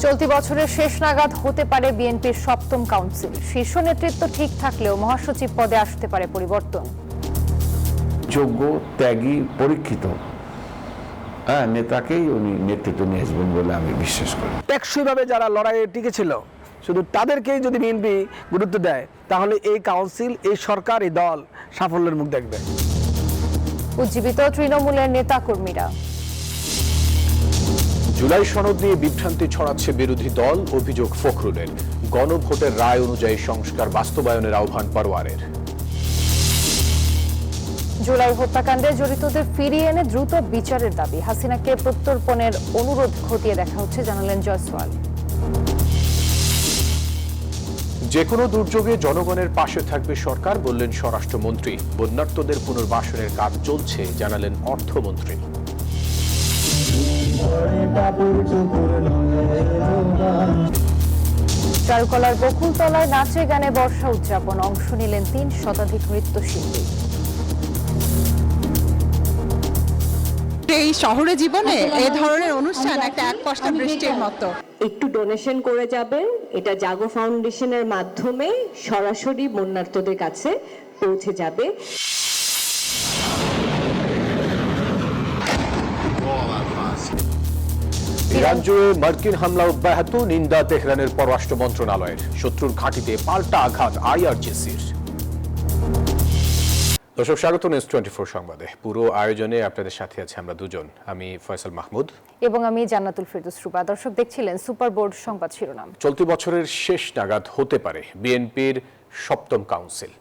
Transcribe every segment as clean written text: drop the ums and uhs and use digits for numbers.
চলতি বছরের শেষ নাগাদ হতে পারে বিএনপির সপ্তম কাউন্সিল। শীর্ষ নেতৃত্ব ঠিক থাকলেও মহাসচিব পদে আসতে পারে পরিবর্তন। যোগ্য, ত্যাগী, পরীক্ষিত নেতাকেই উনি নেতৃত্ব নিয়ে আসবেন বলে আমি বিশ্বাস করি। টেকসইভাবে যারা লড়াইয়ে টিকেছিল শুধু তাদেরকেই যদি বিএনপি গুরুত্ব দেয়, তাহলে এই কাউন্সিল, এই সরকার, এই দল সাফল্যের মুখ দেখবে। উজ্জীবিত তৃণমূলের নেতাকর্মীরা। জুলাই সনদ নিয়ে বিভ্রান্তি ছড়াচ্ছে বিরোধী দল, অভিযোগ ফখরুলের। গণভোটের রায় অনুযায়ী সংস্কার বাস্তবায়নের আহ্বান পরোয়ারের। জুলাই হত্যাকাণ্ডে জড়িতদের ফিরিয়ে এনে দ্রুত বিচারের দাবি। হাসিনাকে প্রত্যর্পণের অনুরোধ খতিয়ে দেখা হচ্ছে, জানালেন জয়সওয়াল। যে কোনো দুর্যোগে জনগণের পাশে থাকবে সরকার, বললেন স্বরাষ্ট্রমন্ত্রী। বন্যার্তদের পুনর্বাসনের কাজ চলছে, জানালেন অর্থমন্ত্রী। চারুকলার বকুলতলায় নাচে গানে বর্ষা উদযাপন, অংশ নিলেন ৩ শতাধিক নৃত্যশিল্পী। এই শহরে জীবনে এই ধরনের অনুষ্ঠান একটা একপাশটা বৃষ্টির মতো। একটু ডোনেশন করে যাবেন, এটা জাগো ফাউন্ডেশনের মাধ্যমে সরাসরি বন্যার্তদের কাছে পৌঁছে যাবে। ইরান জুড়ে মার্কিন হামলা অব্যাহত, নিন্দা তেহরানের পররাষ্ট্র মন্ত্রণালয়ের। শত্রুর ঘাঁটিতে পাল্টা আঘাত আইআরজিসির। দর্শক, স্বাগত নিউজ 24 সংবাদে। পুরো আয়োজনে আপনাদের সাথে আছে আমরা দুজন, আমি ফয়সাল মাহমুদ এবং আমি জান্নাতুল ফেরদৌস রুবা। দর্শক দেখছিলেন সুপার বোর্ড সংবাদ শিরোনাম। চলতি বছরের শেষ নাগাদ হতে পারে বিএনপির সপ্তম কাউন্সিল।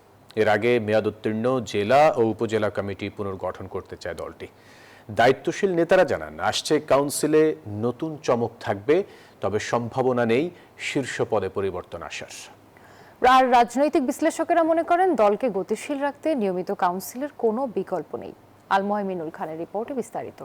এর আগে মেয়াদোত্তীর্ণ জেলা ও উপজেলা কমিটি পুনর্গঠন করতে চায় দলটি। দায়িত্বশীল নেতারা জানান, আসছে কাউন্সিলে নতুন চমক থাকবে, তবে সম্ভাবনা নেই শীর্ষ পদে পরিবর্তন আসার। আর রাজনৈতিক বিশ্লেষকেরা মনে করেন, দলকে গতিশীল রাখতে নিয়মিত কাউন্সিলের কোনো বিকল্প নেই। আলময়মিনুল খানের রিপোর্টে বিস্তারিত।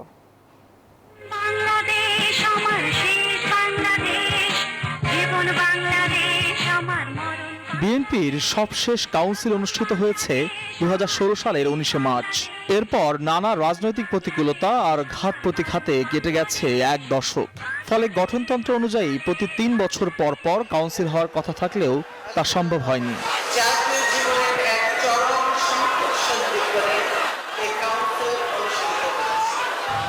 বিএনপির সবশেষ কাউন্সিল অনুষ্ঠিত হয়েছে 2016 সালের 19 মার্চ। এরপর নানা রাজনৈতিক প্রতিকূলতা আর ঘাত প্রতিঘাতে কেটে গেছে এক দশক। ফলে গঠনতন্ত্র অনুযায়ী প্রতি 3 বছর পর পর কাউন্সিল হওয়ার কথা থাকলেও তা সম্ভব হয়নি।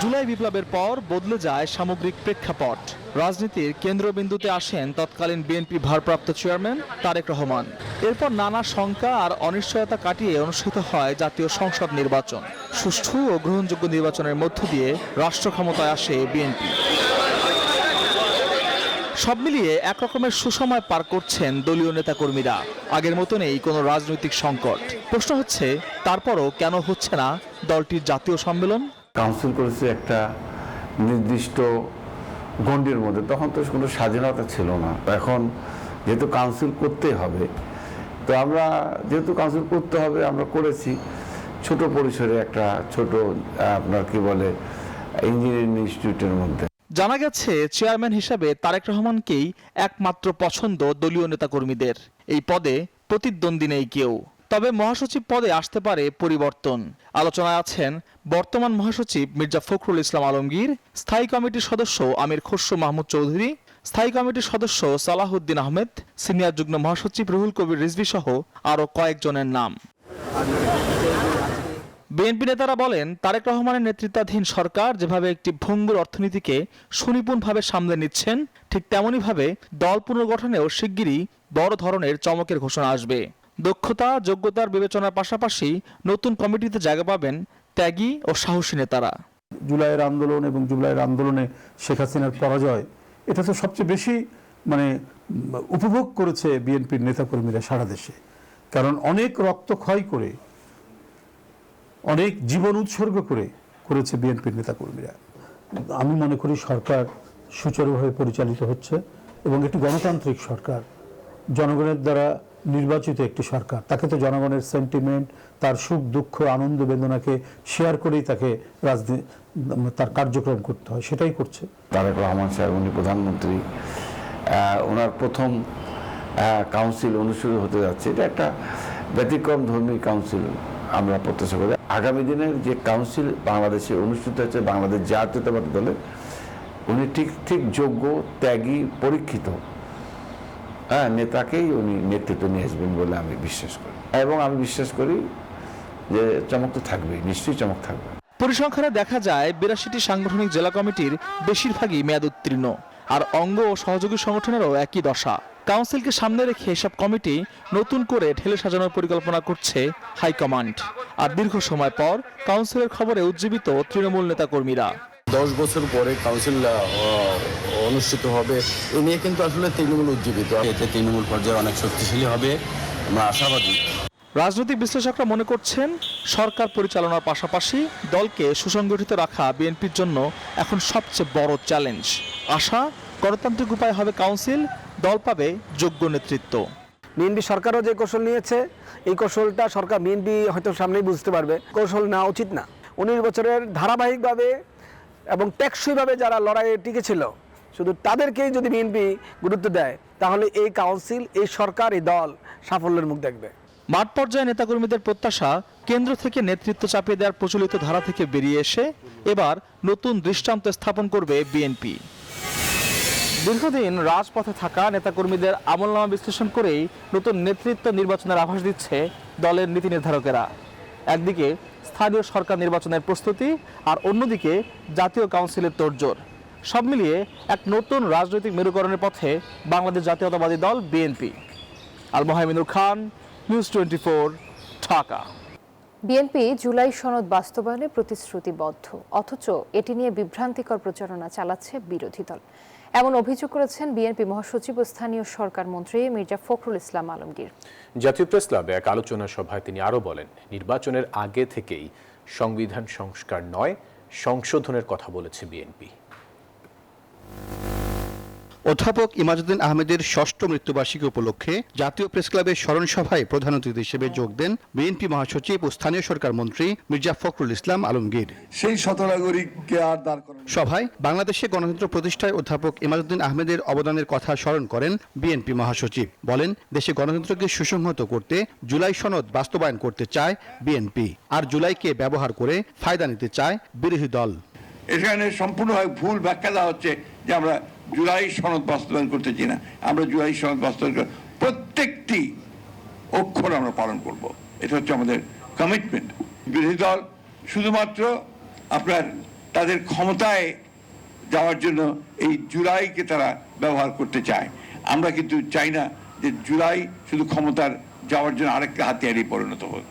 জুলাই বিপ্লবের পর বদলে যায় সামগ্রিক প্রেক্ষাপট। রাজনীতির কেন্দ্রবিন্দুতে আসেন তৎকালীন বিএনপি ভারপ্রাপ্ত চেয়ারম্যান তারেক রহমান। এরপর নানা শঙ্কা আর অনিশ্চয়তা কাটিয়ে অনুষ্ঠিত হয় জাতীয় সংসদ নির্বাচন। সুষ্ঠু ও গ্রহণযোগ্য নির্বাচনের মধ্য দিয়ে রাষ্ট্র ক্ষমতায় আসে বিএনপি। সব মিলিয়ে একরকমের সুসময় পার করছেন দলীয় নেতাকর্মীরা। আগের মতো নেই কোনো রাজনৈতিক সংকট। প্রশ্ন হচ্ছে, তারপরও কেন হচ্ছে না দলটির জাতীয় সম্মেলন? কাউন্সিল করেছে একটা নির্দিষ্ট গণ্ডির মধ্যে, তখন তো কোনো স্বাধীনতা ছিল না। এখন যেহেতু কাউন্সিল করতে হবে, তো আমরা যেহেতু কাউন্সিল করতে হবে আমরা করেছি ছোট পরিসরে একটা ছোট আপনার কি বলে ইঞ্জিনিয়ারিং ইনস্টিটিউটের মধ্যে। জানা গেছে, চেয়ারম্যান হিসেবে তারেক রহমানকেই একমাত্র পছন্দ দলীয় নেতাকর্মীদের। এই পদে প্রতিদ্বন্দ্বী নেই কেউ। তবে মহাসচিব পদে আসতে পারে পরিবর্তন। আলোচনায় আছেন বর্তমান মহাসচিব মির্জা ফখরুল ইসলাম আলমগীর, স্থায়ী কমিটির সদস্য আমির খসরু মাহমুদ চৌধুরী, স্থায়ী কমিটির সদস্য সালাহউদ্দিন আহমেদ, সিনিয়র যুগ্ম মহাসচিব রুহুল কবির রিজভী সহ আরও কয়েকজনের নাম। বিএনপি নেতারা বলেন, তারেক রহমানের নেতৃত্বাধীন সরকার যেভাবে একটি ভঙ্গুর অর্থনীতিকে সুনিপুণভাবে সামলে নিচ্ছেন, ঠিক তেমনইভাবে দল পুনর্গঠনেও শিগগিরই বড় ধরনের চমকের ঘোষণা আসবে। দক্ষতা, যোগ্যতার বিবেচনার পাশাপাশি নতুন কমিটিতে জায়গা পাবেন ত্যাগী ও সাহসী নেতারা। জুলাইয়ের আন্দোলন এবং জুলাইয়ের আন্দোলনে শেখ হাসিনার পরাজয়, এটা তো সবচেয়ে বেশি উপভোগ করেছে বিএনপির নেতাকর্মীরা সারা দেশে। কারণ অনেক রক্তক্ষয় করে, অনেক জীবন উৎসর্গ করেছে বিএনপির নেতাকর্মীরা। আমি মনে করি সরকার সুচারুভাবে পরিচালিত হচ্ছে এবং একটি গণতান্ত্রিক সরকার, জনগণের দ্বারা নির্বাচিত একটি সরকার। তাকে তো জনগণের সেন্টিমেন্ট, তার সুখ দুঃখ আনন্দ বেদনাকে শেয়ার করেই তাকে তার কার্যক্রম করতে হয়, সেটাই করছে। তারেক রহমান সাহেব উনি প্রধানমন্ত্রী, ওনার প্রথম কাউন্সিল অনুষ্ঠিত হতে যাচ্ছে। এটা একটা ব্যতিক্রম ধর্মী কাউন্সিল আমরা প্রত্যাশা করি। আগামী দিনের যে কাউন্সিল বাংলাদেশে অনুষ্ঠিত হচ্ছে বাংলাদেশ জাতীয়তাবাদী দলের, উনি ঠিক যোগ্য, ত্যাগী, পরীক্ষিত নেতাকেই উনি নেতৃত্ব নিয়ে আসবেন বলে আমি বিশ্বাস করি, এবং আমি বিশ্বাস করি যে চমক তো থাকবেই, নিশ্চয়ই চমক থাকবে। পরিসংখ্যানে দেখা যায় ৮২টি সাংগঠনিক জেলা কমিটির বেশিরভাগই মেয়াদ উত্তীর্ণ, আর অঙ্গ ও সহযোগী সংগঠনেরও একই দশা। কাউন্সিলকে সামনে রেখে এসব কমিটি নতুন করে ঢেলে সাজানোর পরিকল্পনা করছে হাইকমান্ড। আর দীর্ঘ সময় পর কাউন্সিলের খবরে উজ্জীবিত তৃণমূল নেতাকর্মীরা। 10 বছর পরে কাউন্সিল অনুষ্ঠিত হবে, এ নিয়ে কিন্তু আসলে তৃণমূল উজ্জীবিত। এতে তৃণমূল পর্যায়ে অনেক শক্তিশালী হবে, আমরা আশাবাদী। রাজনৈতিক বিশ্লেষকরা মনে করছেন, সরকার পরিচালনার পাশাপাশি দলকে সুসংগঠিত রাখা বিএনপির জন্য এখন সবচেয়ে বড় চ্যালেঞ্জ। আশা, গণতান্ত্রিক উপায় হবে কাউন্সিল, দল পাবে যোগ্য নেতৃত্ব। বিএনপি সরকারও যে কৌশল নিয়েছে, এই কৌশলটা সরকার বিএনপি হয়তো সামনেই বুঝতে পারবে কৌশল নেওয়া উচিত না। 19 বছরের ধারাবাহিকভাবে এবং টেকসইভাবে যারা লড়াইয়ে টিকেছিল, শুধু তাদেরকেই যদি বিএনপি গুরুত্ব দেয়, তাহলে এই কাউন্সিল, এই সরকার, এই দল সাফল্যের মুখ দেখবে। মাঠ পর্যায়ে নেতাকর্মীদের প্রত্যাশা, কেন্দ্র থেকে নেতৃত্ব চাপিয়ে দেওয়ার প্রচলিত ধারা থেকে বেরিয়ে এসে এবার নতুন দৃষ্টান্ত স্থাপন করবে বিএনপি। দীর্ঘদিন রাজপথে থাকা নেতাকর্মীদের আমলনামা বিশ্লেষণ করেই নতুন নেতৃত্ব নির্বাচনের আভাস দিচ্ছে দলের নীতি নির্ধারকেরা। একদিকে স্থানীয় সরকার নির্বাচনের প্রস্তুতি, আর অন্যদিকে জাতীয় কাউন্সিলের তোড়জোড়। সব মিলিয়ে এক নতুন রাজনৈতিক মেরুকরণের পথে বাংলাদেশ জাতীয়তাবাদী দল বিএনপি। আলমোহাইমিনুল খান, নিউজ 24, ঢাকা। বিএনপি জুলাই সনদ বাস্তবায়নে প্রতিশ্রুতিবদ্ধ, অথচ এটি নিয়ে বিভ্রান্তিকর প্রচারণা চালাচ্ছে বিরোধী দল। এমন অভিযোগ করেছেন বিএনপি মহাসচিব ও স্থানীয় সরকার মন্ত্রী মির্জা ফখরুল ইসলাম আলমগীর। জাতীয় প্রেস ক্লাবে এক আলোচনা সভায় তিনি আরও বলেন, নির্বাচনের আগে থেকেই সংবিধান সংস্কার নয়, সংশোধনের কথা বলেছে বিএনপি। অধ্যাপক ইমাজউদ্দিন আহমেদের ৬ষ্ঠ মৃত্যুবার্ষিকী উপলক্ষে জাতীয় প্রেস ক্লাবের স্মরণ সভায় প্রধান অতিথি হিসেবে যোগ দেন বিএনপি মহাসচিব ও স্থানীয় সরকার মন্ত্রী মির্জা ফখরুল ইসলাম আলমগীর। সেই শতনাগরিককে আর দাঁড় করানো। সভায় বাংলাদেশে গণতন্ত্র প্রতিষ্ঠায় অধ্যাপক ইমাজউদ্দিন আহমেদের অবদানের কথা স্মরণ করেন বিএনপি মহাসচিব। বলেন, দেশে গণতন্ত্রকে সুসংহত করতে জুলাই সনদ বাস্তবায়ন করতে চায় বিএনপি, আর জুলাইকে ব্যবহার করে ফায়দা নিতে চায় বিরোধী দল। এখানে সম্পূর্ণভাবে ভুল ব্যাখ্যা দেওয়া হচ্ছে যে আমরা জুলাই সনদ বাস্তবায়ন করতে চাই না। আমরা জুলাই সনদ বাস্তবায়ন করে প্রত্যেকটি অক্ষর আমরা পালন করব, এটা হচ্ছে আমাদের কমিটমেন্ট। বিরোধী দল শুধুমাত্র আপনার তাদের ক্ষমতায় যাওয়ার জন্য এই জুলাইকে তারা ব্যবহার করতে চায়। আমরা কিন্তু চাই না যে জুলাই শুধু ক্ষমতার যাওয়ার জন্য আরেকটা হাতিয়ারই পরিণত হোক।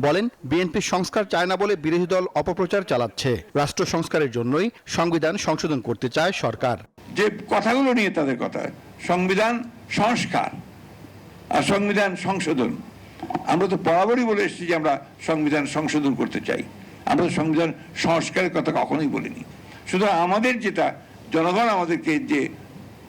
বলেন, বিএনপি সংস্কার চায় না বলে বিরোধী দল অপপ্রচার চালাচ্ছে। রাষ্ট্র সংস্কারের জন্যই সংবিধান সংশোধন করতে চায় সরকার। যে কথাগুলো নিয়ে তাদের কথা, সংবিধান সংস্কার আর সংবিধান সংশোধন, আমরা তো বরাবরই বলে এসেছি যে আমরা সংবিধান সংশোধন করতে চাই। আমরা তো সংবিধান সংস্কারের কথা কখনোই বলিনি। সুতরাং আমাদের যেটা জনগণ আমাদেরকে যে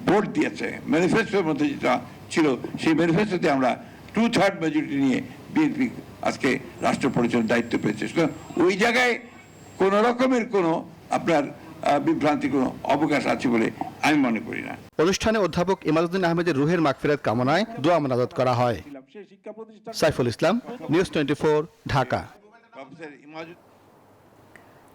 ভোট দিয়েছে, ম্যানিফেস্টোর মধ্যে যেটা ছিল, সেই ম্যানিফেস্টোতে আমরা 2/3 মেজরিটি নিয়ে বিএনপি আজকে রাষ্ট্র পরিচালনার দায়িত্ব পেয়েছে। সুতরাং ওই জায়গায় কোন রকমের কোনো আপনার বিভ্রান্তি কোনো অবকাশ আছে বলে আমি মনে করি না। অনুষ্ঠানে অধ্যাপক ইমাজউদ্দিন আহমেদের রুহের মাগফিরাত কামনায় দোয়া মোনাজাত করা হয়। সাইফুল ইসলাম, নিউজ 24, ঢাকা।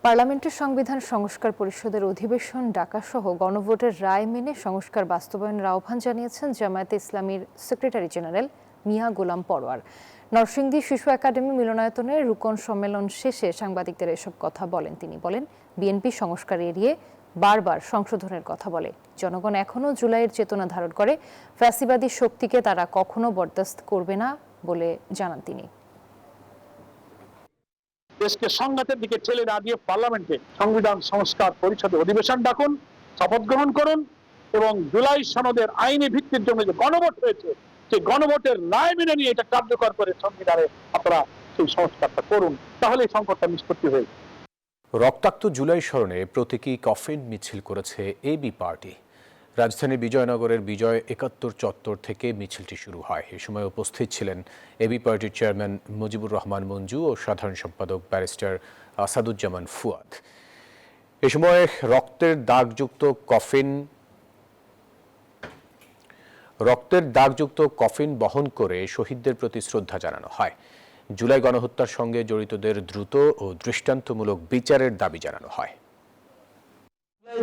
পার্লামেন্টের সংবিধান সংস্কার পরিষদের অধিবেশন ডাকাসহ গণভোটের রায় মেনে সংস্কার বাস্তবায়নের আহ্বান জানিয়েছেন জামায়াতে ইসলামীর সেক্রেটারি জেনারেল মিয়া গোলাম পরোয়ার। নরসিংদী শিশু একাডেমি মিলনায়তনে রুকন সম্মেলন শেষে সাংবাদিকদের এসব কথা বলেন তিনি। বলেন, বিএনপি সংস্কার এড়িয়ে বারবার সংশোধনের কথা বলে। জনগণ এখনও জুলাইয়ের চেতনা ধারণ করে, ফ্যাসিবাদী শক্তিকে তারা কখনো বরদাস্ত করবে না বলে জানান তিনি। দেশকে সংঘাতের দিকে ঠেলে না দিয়ে পার্লামেন্টে সংবিধান সংস্কার পরিষদের অধিবেশন ডাকুন, শপথ গ্রহণ করুন এবং জুলাই সনদের আইনি ভিত্তির জন্য যে গণভোট হয়েছে, সেই গণভোটের রায় মেনে নিয়ে এটা কার্যকর করে সংবিধানে আপনারা সেই সংস্কারটা করুন, তাহলে এই সংকটটা নিষ্পত্তি হয়ে। রক্তাক্ত জুলাই স্মরণে প্রতীকী কফিন মিছিল করেছে এবি পার্টি। রাজধানীর বিজয়নগরের বিজয় ৭১ চত্বর থেকে মিছিলটি শুরু হয়। এ সময় উপস্থিত ছিলেন এবি পার্টির চেয়ারম্যান মুজিবুর রহমান মঞ্জু ও সাধারণ সম্পাদক ব্যারিস্টার আসাদুজ্জামান ফুয়াদ। এ সময় রক্তের দাগযুক্ত কফিন বহন করে শহীদদের প্রতি শ্রদ্ধা জানানো হয়। জুলাই গণহত্যার সঙ্গে জড়িতদের দ্রুত ও দৃষ্টান্তমূলক বিচারের দাবি জানানো হয়।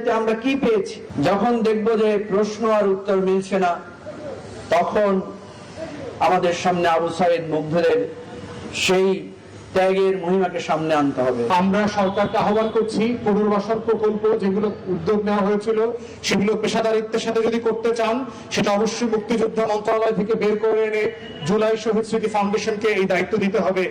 জুলাইতে আমরা কি পেয়েছি। যখন দেখব যে প্রশ্ন আর উত্তর মিলছে না, তখন আমাদের সামনে আবু সাইদ মুগ্ধদের সেই ত্যাগের মহিমাকে সামনে আনতে হবে। আমরা সরকারকে আহ্বান করছি, পুনর্বাসন প্রকল্প যেগুলো উদ্যোগ নেওয়া হয়েছিল সেগুলো পেশাদারিত্বের সাথে যদি করতে চান, সেটা অবশ্যই মুক্তিযোদ্ধা মন্ত্রণালয় থেকে বের করে এনে জুলাই শহীদ স্মৃতি ফাউন্ডেশনকে এই দায়িত্ব দিতে হবে।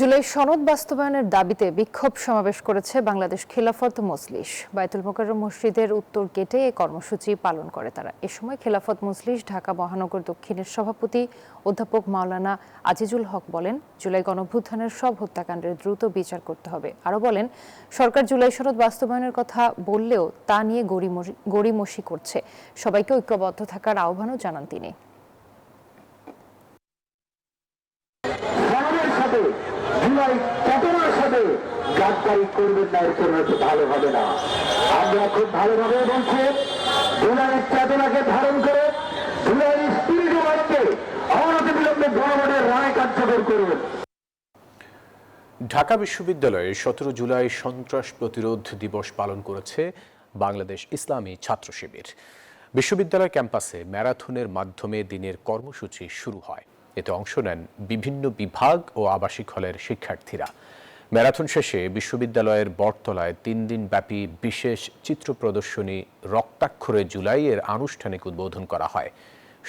জুলাই সনদ বাস্তবায়নের দাবিতে বিক্ষোভ সমাবেশ করেছে বাংলাদেশ খেলাফত মজলিস। বায়তুল মোকাররম মসজিদের উত্তর গেটে এই কর্মসূচি পালন করে তারা। এ সময় খেলাফত মজলিস ঢাকা মহানগর দক্ষিণের সভাপতি অধ্যাপক মাওলানা আজিজুল হক বলেন, জুলাই গণঅভ্যুত্থানের সব হত্যাকাণ্ডের দ্রুত বিচার করতে হবে। আরও বলেন, সরকার জুলাই সনদ বাস্তবায়নের কথা বললেও তা নিয়ে গড়িমসি করছে। সবাইকে ঐক্যবদ্ধ থাকার আহ্বানও জানান তিনি। জুলাই চেতনার সাথে গাদ্দারি করবেন না, এর জন্য ভালো হবে না। আমরা খুব ভালোভাবে বলছি, জুলাইয়ের চেতনাকে ধারণ করে জুলাই স্পিরিটের মধ্যে অনতিবিলম্বে জনগণের রায় কার্যকর করবেন। ঢাকা বিশ্ববিদ্যালয়ে 17 জুলাই সন্ত্রাস প্রতিরোধ দিবস পালন করেছে বাংলাদেশ ইসলামী ছাত্র শিবির। বিশ্ববিদ্যালয় ক্যাম্পাসে ম্যারাথনের মাধ্যমে দিনের কর্মসূচি শুরু হয়। এতে অংশ নেন বিভিন্ন বিভাগ ও আবাসিক হলের শিক্ষার্থীরা। ম্যারাথন শেষে বিশ্ববিদ্যালয়ের বটতলায় 3 দিন ব্যাপী বিশেষ চিত্র প্রদর্শনী রক্তাক্ষরে জুলাই এর আনুষ্ঠানিক উদ্বোধন করা হয়।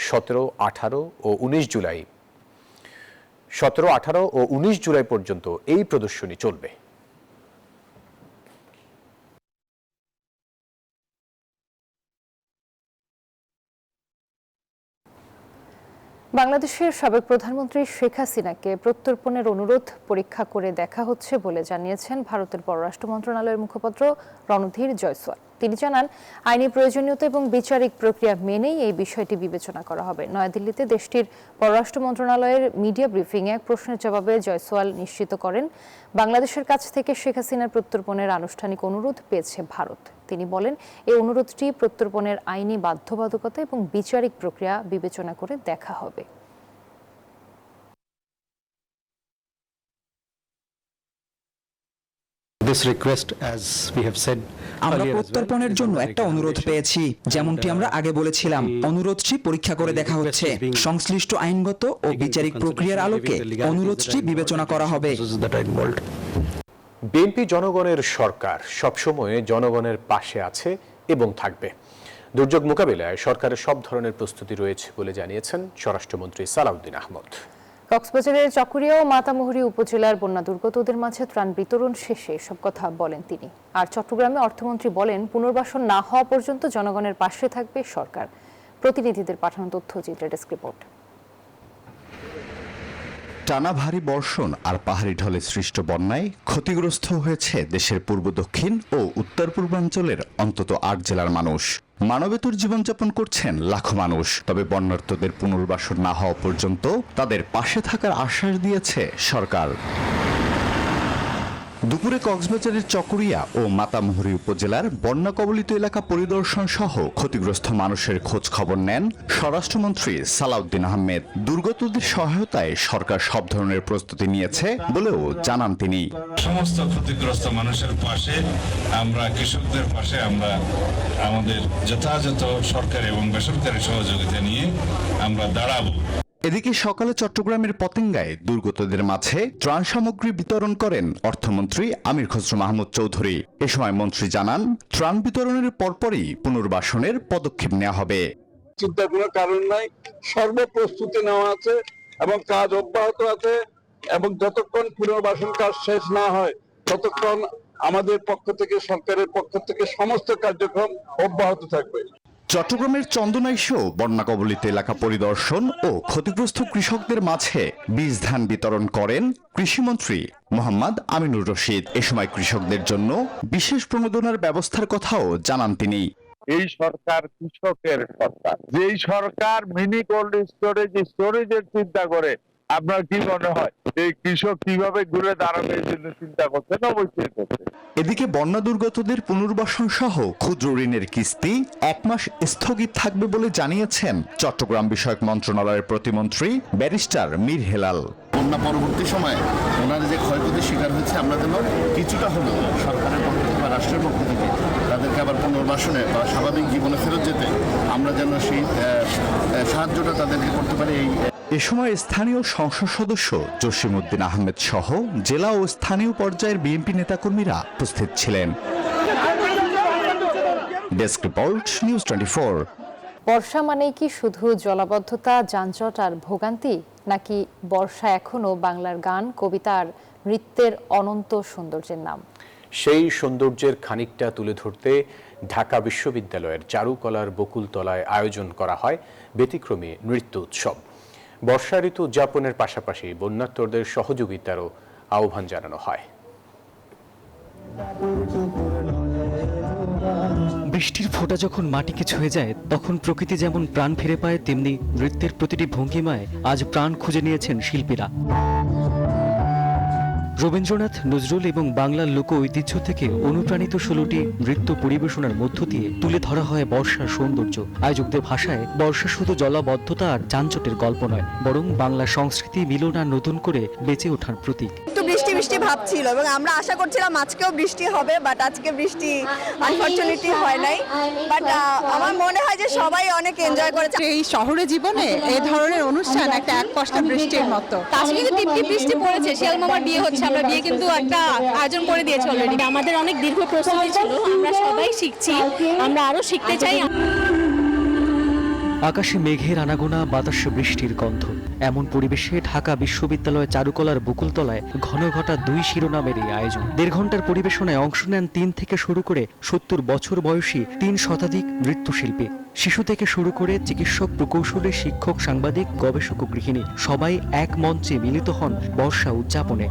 17, 18 ও 19 জুলাই পর্যন্ত এই প্রদর্শনী চলবে। বাংলাদেশের সাবেক প্রধানমন্ত্রী শেখ হাসিনাকে প্রত্যর্পণের অনুরোধ পরীক্ষা করে দেখা হচ্ছে বলে জানিয়েছেন ভারতের পররাষ্ট্র মন্ত্রণালয়ের মুখপাত্র রণধীর জয়সওয়াল। তিনি জানান, আইনি প্রয়োজনীয়তা এবং বিচারিক প্রক্রিয়া মেনেই এই বিষয়টি বিবেচনা করা হবে। নয়াদিল্লিতে দেশটির পররাষ্ট্র মন্ত্রণালয়ের মিডিয়া ব্রিফিংয়ে এক প্রশ্নের জবাবে জয়সওয়াল নিশ্চিত করেন, বাংলাদেশের কাছ থেকে শেখ হাসিনার প্রত্যর্পণের আনুষ্ঠানিক অনুরোধ পেয়েছে ভারত। তিনি বলেন, এই অনুরোধটি প্রত্যর্পণের আইনি বাধ্যবাধকতা এবং বিচারিক প্রক্রিয়া বিবেচনা করে দেখা হবে। আমরা প্রত্যর্পণের জন্য একটা অনুরোধ পেয়েছি। যেমনটি আমরা আগে বলেছিলাম, অনুরোধটি পরীক্ষা করে দেখা হচ্ছে। সংশ্লিষ্ট আইনগত ও বিচারিক প্রক্রিয়ার আলোকে অনুরোধটি বিবেচনা করা হবে। বিএনপি জনগণের সরকার, সবসময় জনগণের পাশে আছে এবং থাকবে। দুর্যোগ মোকাবিলায় সরকারের সব ধরনের প্রস্তুতি রয়েছে বলে জানিয়েছেন স্বরাষ্ট্রমন্ত্রী সালাউদ্দিন আহমদ। কক্সবাজারের চকরিয়া ও মাতামুহুরী উপজেলার বন্যা দুর্গতদের মাঝে ত্রাণ বিতরণ শেষে এসব কথা বলেন তিনি। আর চট্টগ্রামে অর্থমন্ত্রী বলেন, পুনর্বাসন না হওয়া পর্যন্ত জনগণের পাশে থাকবে সরকার। প্রতিনিধিদের পাঠানো তথ্যচিত্রের ডেস্ক রিপোর্ট। টানা ভারী বর্ষণ আর পাহাড়ি ঢলে সৃষ্ট বন্যায় ক্ষতিগ্রস্ত হয়েছে দেশের পূর্ব, দক্ষিণ ও উত্তর পূর্বাঞ্চলের অন্তত 8 জেলার মানুষ। মানবেতর জীবনযাপন করছেন লাখো মানুষ। তবে বন্যার্তদের পুনর্বাসন না হওয়া পর্যন্ত তাদের পাশে থাকার আশ্বাস দিয়েছে সরকার। দুপুরে কক্সবাজারের চকরিয়া ও মাতামুহুরী উপজেলার বন্যা কবলিত এলাকা পরিদর্শন সহ ক্ষতিগ্রস্ত মানুষের খোঁজ খবর নেন স্বরাষ্ট্রমন্ত্রী সালাউদ্দিন আহমেদ। দুর্গতদের সহায়তায় সরকার সব ধরনের প্রস্তুতি নিয়েছে বলেও জানান তিনি। সমস্ত ক্ষতিগ্রস্ত মানুষের পাশে আমরা, কৃষকদের পাশে আমরা আমাদের যথাযথ সরকারি এবং বেসরকারি সহযোগিতা নিয়ে আমরা দাঁড়াবো। এদিকে সকালে চট্টগ্রামের পতেঙ্গায় দুর্গতদের মাঝে ত্রাণ সামগ্রী বিতরণ করেন অর্থমন্ত্রী আমির খসরু মাহমুদ চৌধুরী। এ সময় মন্ত্রী জানান, ত্রাণ বিতরণের পরপরই পুনর্বাসনের পদক্ষেপ নেওয়া হবে। চিন্তার কোনো কারণ নাই, সর্বপ্রস্তুতি নেওয়া আছে এবং কাজ অব্যাহত আছে এবং যতক্ষণ পুনর্বাসন কাজ শেষ না হয় ততক্ষণ আমাদের পক্ষ থেকে, সরকারের পক্ষ থেকে সমস্ত কার্যক্রম অব্যাহত থাকবে। চট্টগ্রামের চন্দনাইশেও বন্যা কবলিত এলাকা পরিদর্শন ও ক্ষতিগ্রস্ত কৃষকদের মাঝে বীজ ধান বিতরণ করেন কৃষিমন্ত্রী মোহাম্মদ আমিনুর রশিদ। এ সময় কৃষকদের জন্য বিশেষ প্রণোদনার ব্যবস্থার কথাও জানান তিনি। এই সরকার কৃষকের সরকার। যেই সরকার মিনি কোল্ড স্টোরেজের চিন্তা করে, আপনার কি মনে হয় এই কৃষক কিভাবে ঘুরে দাঁড়াবে এই জন্য চিন্তা করছেন? অবশ্যই করছে। এদিকে বন্যা দুর্গতদের পুনর্বাসন সহ ক্ষুদ্র ঋণের কিস্তি 1 মাস স্থগিত থাকবে বলে জানিয়েছেন চট্টগ্রাম বিষয়ক মন্ত্রণালয়ের প্রতিমন্ত্রী ব্যারিস্টার মীর হেলাল। বন্যা পরবর্তী সময়ে ওনারা যে ক্ষয়ক্ষতির শিকার হয়েছে, আমরা যেন কিছুটা হলেও সরকারের পক্ষ থেকে রাষ্ট্রের পক্ষ থেকে তাদেরকে আবার পুনর্বাসনে বা স্বাভাবিক জীবনে ফেরত যেতে আমরা যেন সেই সাহায্যটা তাদেরকে করতে পারি। এ সময় স্থানীয় সংসদ সদস্য জসিমউদ্দিন আহমেদ সহ জেলা ও স্থানীয় পর্যায়ের বিএনপি নেতাকর্মীরা উপস্থিত ছিলেন। Desk report, news 24। বর্ষা মানেই কি শুধু জলাবদ্ধতা, যানজট আর ভোগান্তি, নাকি বর্ষা এখনো বাংলার গান, কবিতা আর নৃত্যের অনন্ত সৌন্দর্যের নাম? সেই সৌন্দর্যের খানিকটা তুলে ধরতে ঢাকা বিশ্ববিদ্যালয়ের চারুকলার বকুলতলায় আয়োজন করা হয় ব্যতিক্রমী নৃত্য উৎসব। বর্ষা ঋতু উদযাপনের পাশাপাশি বন্যার্তদের সহযোগিতারও আহ্বান জানানো হয়। বৃষ্টির ফোঁটা যখন মাটিকে ছুঁয়ে যায়, তখন প্রকৃতি যেমন প্রাণ ফিরে পায়, তেমনি নৃত্যের প্রতিটি ভঙ্গিমায় আজ প্রাণ খুঁজে নিয়েছেন শিল্পীরা। রবীন্দ্রনাথ, নজরুল এবং বাংলার লোক ঐতিহ্য থেকে অনুপ্রাণিত 16টি নৃত্য পরিবেশনার মধ্য দিয়ে তুলে ধরা হয় বর্ষার সৌন্দর্য। আয়োজকদের ভাষায় বর্ষা শুধু জলাবদ্ধতা আর যানজটের গল্প নয়, বরং বাংলা সংস্কৃতি মিলন আর নতুন করে বেঁচে ওঠার প্রতীক। একটু বৃষ্টি বৃষ্টি ভাব ছিল এবং আমরা আশা করছিলাম আজকেও বৃষ্টি হবে, বাট আজকে বৃষ্টি আনফরচুনেটলি হয় নাই। বাট আমার মনে হয় যে সবাই অনেক এনজয় করেছে। এই শহরে জীবনে এই ধরনের অনুষ্ঠান একটা একপশলা বৃষ্টির মতো। আজকে কিন্তু টিপটিপ বৃষ্টি পড়েছে, শিয়াল মামার বিয়ে হচ্ছে, আমরা বিয়ে কিন্তু একটা আয়োজন করে দিয়েছি অলরেডি। আমাদের অনেক দীর্ঘ প্রস্তুতি ছিল, আমরা সবাই শিখছি, আমরা আরো শিখতে চাই। আকাশে মেঘের আনাগোনা, বাতাসে বৃষ্টির গন্ধ, এমন পরিবেশে ঢাকা বিশ্ববিদ্যালয় চারুকলার বকুলতলায় ঘন ঘটা 2 শিরোনামের এই আয়োজন। 1.5 ঘন্টার পরিবেশনায় অংশ নেন 3 থেকে শুরু করে 70 বছর বয়সী 3 শতাধিক নৃত্যশিল্পী। শিশু থেকে শুরু করে চিকিৎসক, প্রকৌশলী, শিক্ষক, সাংবাদিক, গবেষক ও গৃহিণী সবাই এক মঞ্চে মিলিত হন বর্ষা উদযাপনে।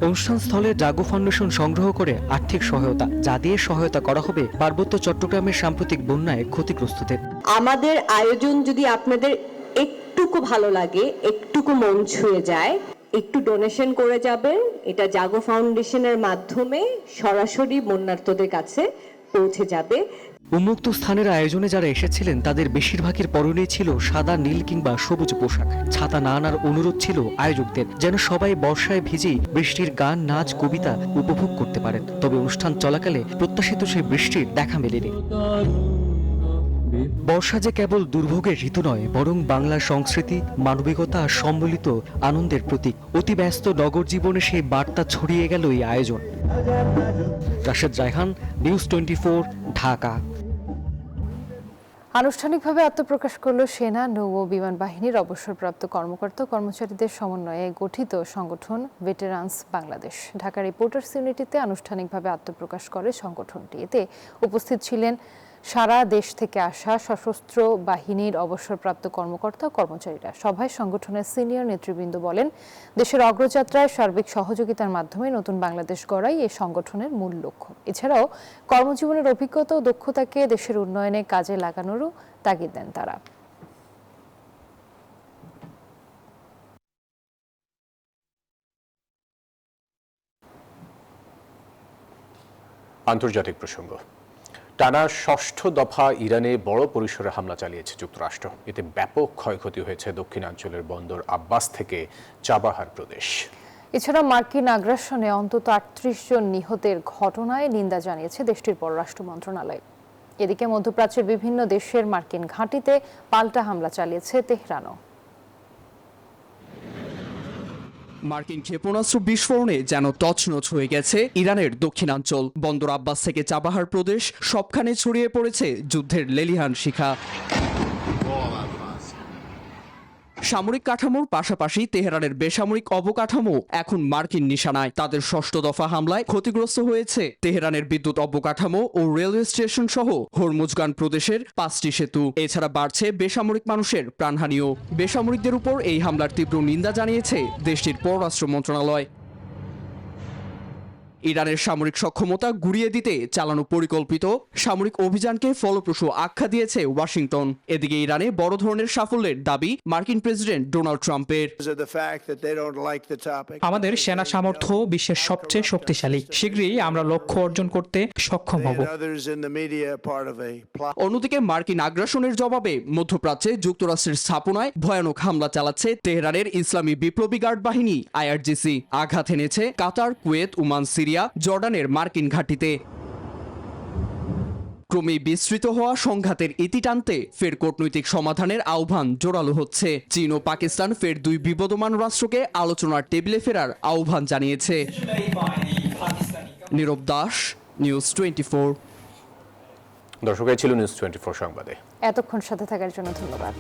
অনুষ্ঠানস্থলে জাগো ফাউন্ডেশন সংগ্রহ করে আর্থিক সহায়তা, যা দিয়ে সহায়তা করা হবে পার্বত্য চট্টগ্রামের সাম্প্রতিক বন্যায় ক্ষতিগ্রস্তদের। আমাদের আয়োজন যদি আপনাদের একটুকু ভালো লাগে, একটুকু মন ছুঁয়ে যায়, একটু ডোনেশন করে যাবেন। এটা জাগো ফাউন্ডেশনের মাধ্যমে সরাসরি বন্যার্তদের কাছে পৌঁছে যাবে। উন্মুক্ত স্থানের আয়োজনে যারা এসেছিলেন তাদের বেশিরভাগের পরনে ছিল সাদা, নীল কিংবা সবুজ পোশাক। ছাতা না আনার অনুরোধ ছিল আয়োজকদের, যেন সবাই বর্ষায় ভিজেই বৃষ্টির গান, নাচ, কবিতা উপভোগ করতে পারেন। তবে অনুষ্ঠান চলাকালে প্রত্যাশিত সেই বৃষ্টির দেখা মেলেনি। বর্ষা যে কেবল দুর্ভোগের ঋতু নয়, বরং বাংলার সংস্কৃতি, মানবিকতা আর সম্মিলিত আনন্দের প্রতীক। অতি ব্যস্ত নগর জীবনে সেই বার্তা ছড়িয়ে গেল এই আয়োজন। রাশেদ রায়হান, নিউজ 24, ঢাকা। আনুষ্ঠানিকভাবে আত্মপ্রকাশ করল সেনা, নৌ ও বিমান বাহিনীর অবসরপ্রাপ্ত কর্মকর্তা কর্মচারীদের সমন্বয়ে গঠিত সংগঠন ভেটেরান্স বাংলাদেশ। ঢাকা রিপোর্টার্স ইউনিটিতে আনুষ্ঠানিকভাবে আত্মপ্রকাশ করে সংগঠনটি। এতে উপস্থিত ছিলেন সারা দেশ থেকে আসা সশস্ত্র বাহিনীর অবসরপ্রাপ্ত কর্মকর্তা কর্মচারীরা। সভায় সংগঠনের সিনিয়র নেতৃবৃন্দ বলেন, দেশের অগ্রযাত্রায় সার্বিক সহযোগিতার মাধ্যমে নতুন বাংলাদেশ গড়াই এই সংগঠনের মূল লক্ষ্য। এছাড়াও কর্মজীবনের অভিজ্ঞতা ও দক্ষতাকে দেশের উন্নয়নে কাজে লাগানোরও তাগিদ দেন তারা। আন্তর্জাতিক প্রসঙ্গ। টানা ৬ষ্ঠ দফা ইরানে বড় পরিসরে হামলা চালিয়েছে যুক্তরাষ্ট্র। এতে ব্যাপক ক্ষয়ক্ষতি হয়েছে দক্ষিণাঞ্চলের বন্দর আব্বাস থেকে চাবাহার প্রদেশ। এছাড়া মার্কিন আগ্রাসনে অন্তত ৩৮ জন নিহতের ঘটনায় নিন্দা জানিয়েছে দেশটির পররাষ্ট্র মন্ত্রণালয়। এদিকে মধ্যপ্রাচ্যের বিভিন্ন দেশের মার্কিন ঘাঁটিতে পাল্টা হামলা চালিয়েছে তেহরানও। মার্কিন ক্ষেপণাস্ত্র বিস্ফোরণে যেন তছনছ হয়ে গেছে ইরানের দক্ষিণাঞ্চল। বন্দর আব্বাস থেকে চাবাহার প্রদেশ সবখানে ছড়িয়ে পড়েছে যুদ্ধের লেলিহান শিখা। সামরিক কাঠামোর পাশাপাশি তেহরানের বেসামরিক অবকাঠামো এখন মার্কিন নিশানায়। তাদের ৬ষ্ঠ দফা হামলায় ক্ষতিগ্রস্ত হয়েছে তেহরানের বিদ্যুৎ অবকাঠামো ও রেলওয়ে স্টেশন সহ হরমুজগান প্রদেশের 5টি সেতু। এছাড়া বাড়ছে বেসামরিক মানুষের প্রাণহানিও। বেসামরিকদের উপর এই হামলার তীব্র নিন্দা জানিয়েছে দেশটির পররাষ্ট্র মন্ত্রণালয়। ইরানের সামরিক সক্ষমতা গুড়িয়ে দিতে চালানো পরিকল্পিত সামরিক অভিযানকে ফলপ্রসূ আখ্যা দিয়েছে ওয়াশিংটন। এদিকে ইরানে বড় ধরনের সাফল্যের দাবি মার্কিন প্রেসিডেন্ট ডোনাল্ড ট্রাম্পের। আমাদের সেনা সামর্থ্য বিশ্বের সবচেয়ে শক্তিশালী। শীঘ্রই আমরা লক্ষ্য অর্জন করতে সক্ষম হব। অন্যদিকে মার্কিন আগ্রাসনের জবাবে মধ্যপ্রাচ্যে যুক্তরাষ্ট্রের স্থাপনায় ভয়ানক হামলা চালাচ্ছে তেহরানের ইসলামী বিপ্লবী গার্ড বাহিনী IRGC। আঘাত এনেছে কাতার, কুয়েত, ওমান, সিরিয়া সিরিয়া, জর্ডানের মার্কিন ঘাঁটিতে। ক্রমেই বিস্তৃত হওয়া সংঘাতের ইতি টানতে ফের কূটনৈতিক সমাধানের আহ্বান জোরালো হচ্ছে। চীন ও পাকিস্তান ফের দুই বিবদমান রাষ্ট্রকে আলোচনার টেবিলে ফেরার আহ্বান জানিয়েছে। নীরব দাস, নিউজ 24। দর্শক, এই ছিল নিউজ 24 সংবাদে। এতক্ষণ সাথে থাকার জন্য ধন্যবাদ।